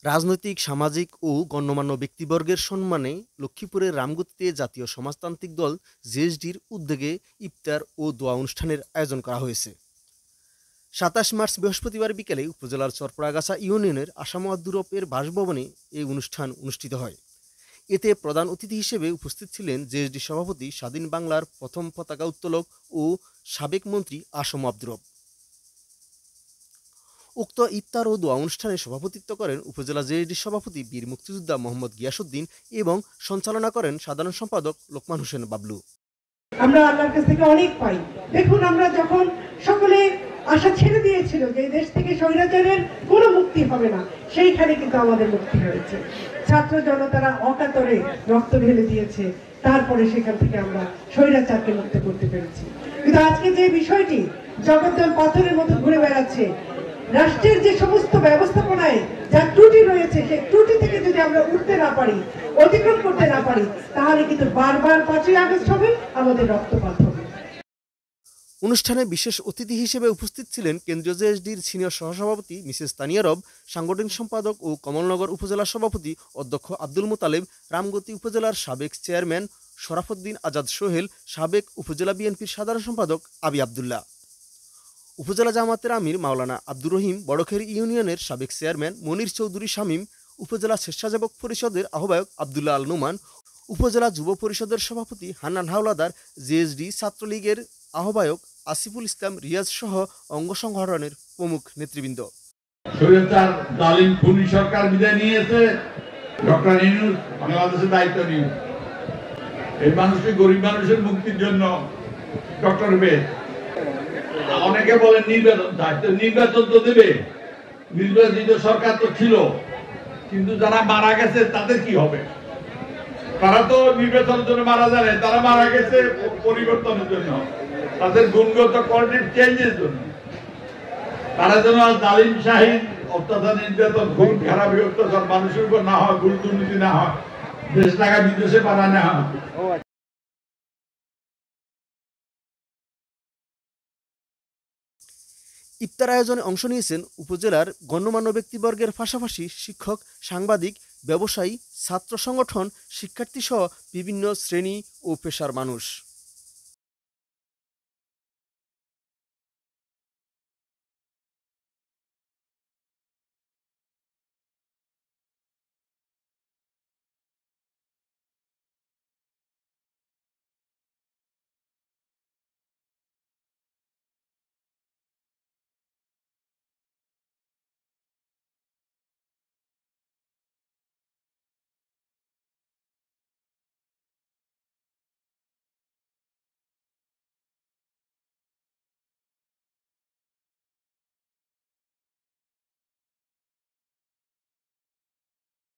রাজনৈতিক, সামাজিক ও গণ্যমান্য ব্যক্তিবর্গের সম্মানে লক্ষ্মীপুরের রামগতিতে জাতীয় সমাজতান্ত্রিক দল জেএসডির উদ্যোগে ইফতার ও দোয়া অনুষ্ঠানের আয়োজন করা হয়েছে। ২৭ মার্চ বৃহস্পতিবার বিকেলে উপজেলার চরপড়াগাছা ইউনিয়নের আসাম আব্দুরপের বাসভবনে এই অনুষ্ঠান অনুষ্ঠিত হয়। এতে প্রধান অতিথি হিসেবে উপস্থিত ছিলেন জেএসডি সভাপতি, স্বাধীন বাংলার প্রথম পতাকা উত্তোলক ও সাবেক মন্ত্রী আসম আব্দুরপ। উক্ত ইফতার ও দোয়া অনুষ্ঠানে সভাপতিত্ব করেন উপজেলা জেএসডি সভাপতি বীর মুক্তিযোদ্ধা মোহাম্মদ গিয়াসউদ্দিন এবং সঞ্চালনা করেন সাধারণ সম্পাদক লোকমান হোসেন বাবলু। আমরা আল্লাহর কাছ থেকে অনেক পাই। দেখুন, আমরা যখন সকলে আশা ছেড়ে দিয়েছিল যে দেশ থেকে স্বৈরাচারের কোনো মুক্তি হবে না, সেইখানে কিন্তু আমাদের মুক্তি হয়েছে। ছাত্র জনতারা অকাতরে রক্ত ঢেলে দিয়েছে, তারপরে সেখান থেকে আমরা স্বৈরাচারকে মুক্ত করতে পেরেছি। কিন্তু আজকে যে বিষয়টি জগদ্দল পাথরের মতো ঘুরে বেড়াচ্ছে, রাষ্ট্রের যে সমস্ত ব্যবস্থাপনায় যা ত্রুটি রয়েছে, সেই ত্রুটি থেকে যদি আমরা উঠতে না পারি, অতিক্রম করতে না পারি, তাহলে কিন্তু বারবার ৫ই আগস্ট হবে, আমাদের রক্তপাত হবে। অনুষ্ঠানে বিশেষ অতিথি হিসেবে উপস্থিত ছিলেন কেন্দ্রীয় জেএসডির সিনিয়র সহসভাপতি মিসেস তানিয়া রব, সাংগঠনিক সম্পাদক ও কমলনগর উপজেলা সভাপতি অধ্যক্ষ আব্দুল মোতালেব, রামগতি উপজেলার সাবেক চেয়ারম্যান শরাফুদ্দিন আজাদ সোহেল, সাবেক উপজেলা বিএনপির সাধারণ সম্পাদক আবি আবদুল্লাহ, উপজেলা জামাতের আমির মাওলানা আব্দুর রহিম, বড়খের ইউনিয়নের সাবেক চেয়ারম্যান মনির চৌধুরী শামীম, উপজেলা স্বেচ্ছাসেবক পরিষদের আহ্বায়ক আবদুল্লাহ আল নুমান, উপজেলা যুব পরিষদের সভাপতি হান্নান হাওলাদার, জেএসডি ছাত্রলীগের আহ্বায়ক আসিফুল ইসলাম রিয়াজ সহ অঙ্গ সংগঠনের প্রমুখ নেতৃবৃন্দ। স্বৈরাচার জালিম খুনি সরকার বিদায় নিয়েছে, ডক্টর ইউনূস বাংলাদেশের দায়িত্ব নিয়ে এই মানুষকে, গরিব মানুষের মুক্তির জন্য ডক্টর বেদ। অনেকে বলেন নির্বাচন তো দেবে, নির্বাচিত সরকার তো ছিল, কিন্তু যারা মারা গেছে তাদের কি হবে? তারা তো নির্বাচনের জন্য মারা যায় না, তারা মারা গেছে পরিবর্তনের জন্য, তাদের গুণগত কোয়ালিটি চেঞ্জের জন্য। তারা যেন জালিম শাহীন অত্যাচার, নির্যাতন, খুন খারাপি অত্যাচার মানুষের উপর না হয়, ভুল দুর্নীতি না হয়, দেশ টাকা বিদেশে পাঠানো না হয়। ইফতার আয়োজনে অংশ নিয়েছেন উপজেলার গণ্যমান্য ব্যক্তিবর্গের পাশাপাশি শিক্ষক, সাংবাদিক, ব্যবসায়ী, ছাত্র সংগঠন, শিক্ষার্থী সহ বিভিন্ন শ্রেণী ও পেশার মানুষ।